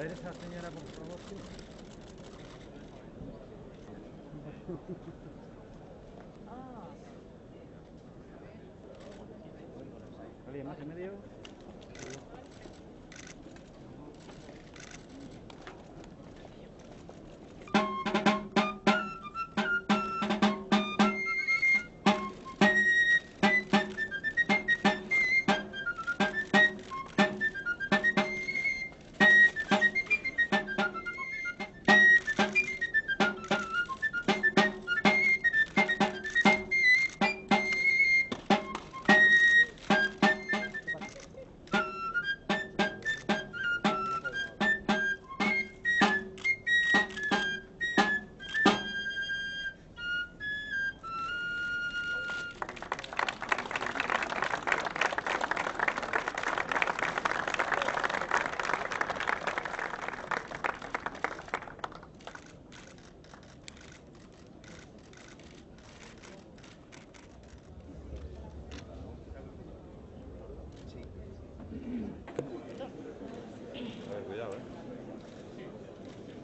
ver esa señora, por favor. ¿Alguien más en medio?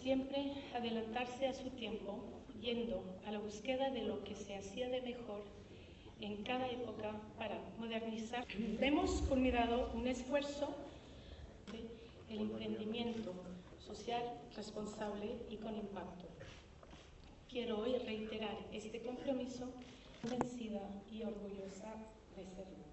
Siempre adelantarse a su tiempo, yendo a la búsqueda de lo que se hacía de mejor en cada época para modernizar. Hemos culminado un esfuerzo del emprendimiento social, responsable y con impacto. Quiero hoy reiterar este compromiso, convencida y orgullosa de serlo.